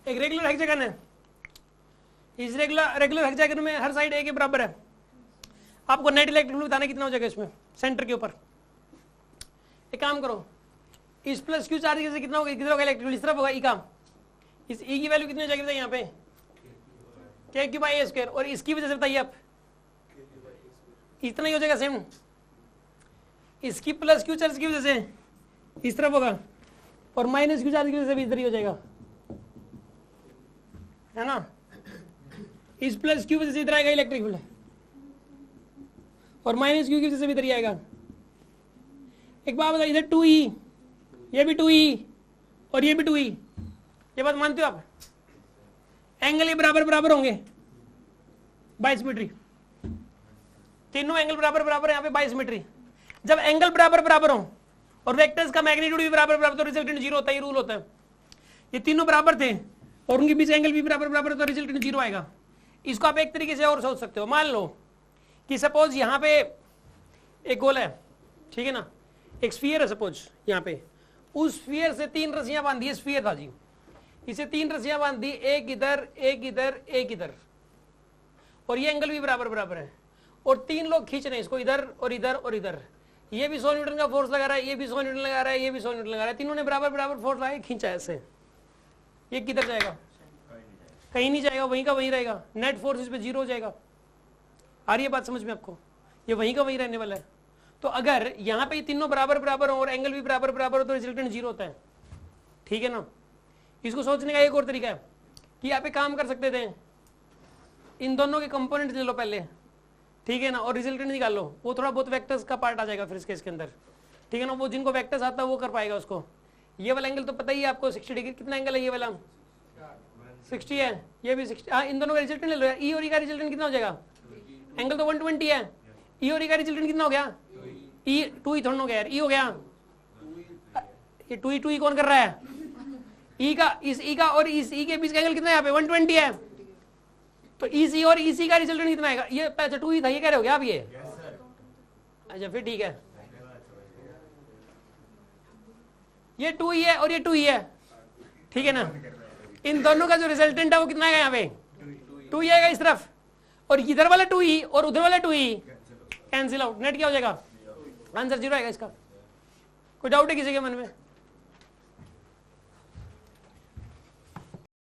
एक regular hexagon है, इस रेगुलर हेक्सागन में हर साइड ए के बराबर है। आपको नेट इलेक्ट्रिक फील्ड बताना कितना हो जाएगा इसमें सेंटर के ऊपर। एक काम करो, इस प्लस क्यू चार्ज से कितना होगा, किधर होगा इलेक्ट्रिक फील्ड, इस तरफ होगा ई का। इस ई की वैल्यू कितनी हो जाएगी यहाँ पे के क्यू बाई ए स्क्वायर, और इसकी वजह से बताइए आप इतना ही हो जाएगा सेम। इसकी प्लस क्यू चार्ज की वजह से इस तरफ होगा और माइनस क्यू चार्ज की वजह से भी इधर ही हो जाएगा, है ना। इस प्लस क्यू वजह से इधर आएगा इलेक्ट्रिक फील्ड और माइनस क्यू की वजह से भी इधर ही आएगा। एक बात बताइए, इधर 2e, ये भी 2e और ये भी 2e, ये बात मानते हो आप? एंगल ये बराबर बराबर होंगे बाय सिमेट्री, तीनों एंगल बराबर बराबर है यहाँ पे बाय सिमेट्री। जब एंगल बराबर बराबर हो और वेक्टर्स का मैग्नीट्यूड भी बराबर बराबर तो रिजल्टेंट 0 होता है, ये रूल होता है। ये तीनों बराबर थे और उनके बीच एंगल भी बराबर बराबर तो रिजल्टेंट 0 आएगा। इसको आप एक तरीके से और सोच सकते हो, मान लो कि सपोज यहाँ पे एक गोल है, ठीक है ना, एक स्फीयर है सपोज यहाँ पे, उस स्फीयर से 3 रस्सियां बांधी है, स्फीयर था जी, इसे 3 रस्सियां बांधी, एक इधर एक इधर एक इधर, और ये एंगल भी बराबर बराबर है, और 3 लोग खींच रहे हैं इसको इधर और इधर और इधर। ये भी 100 न्यूटन का फोर्स लगा रहा है, ये भी 100 न्यूटन लगा रहा है, ये भी 100 न्यूटन लगा रहा है, तीनों ने बराबर बराबर फोर्स लगाया, खींचा ऐसे। ये किधर जाएगा? कहीं नहीं जाएगा, वहीं का वहीं रहेगा, नेट फोर्स इस पे 0 हो जाएगा। आ रही है बात समझ में आपको? ये वहीं का वहीं रहने वाला है। तो अगर यहाँ पे तीनों बराबर बराबर हो और एंगल भी बराबर बराबर हो तो रिजल्टेंट 0 होता है, ठीक है ना। इसको सोचने का एक और तरीका है कि आप एक काम कर सकते थे, इन दोनों के कंपोनेंट ले लो पहले, ठीक है ना, और रिजल्टेंट निकाल लो। वो थोड़ा बहुत वेक्टर्स का पार्ट आ जाएगा फिर इसके अंदर, ठीक है ना। वो जिनको वेक्टर्स आता है वो कर पाएगा उसको। ये वाला एंगल तो पता ही है आपको 60 डिग्री, कितना एंगल है ये वाला? 60 है, ये भी 60। हाँ, इन दोनों का रिजल्टेंट ले लो। ई और ई का रिजल्टेंट कितना हो जाएगा? एंगल तो 120 है, ई और ई का रिजल्टेंट कितना हो गया? ई 2e थोड़ा हो गया यार, ई हो गया, ये 2e कौन कर रहा है? ई का, इस ई का और इस ई के बीच का एंगल कितना है यहाँ पे? 120 है। तो इसी और इसी का रिजल्टेंट कितना आएगा? ये अच्छा 2e था, ये कह रहे हो क्या आप? ये अच्छा फिर ठीक है, ये 2e है और ये 2e है, ठीक है ना। इन दोनों का जो रिजल्टेंट है वो कितना आएगा यहाँ पे? 2e आएगा इस तरफ, और इधर वाला 2e और उधर वाला 2e कैंसिल आउट, नेट क्या हो जाएगा? आंसर 0 आएगा इसका। कोई डाउट है किसी के मन में?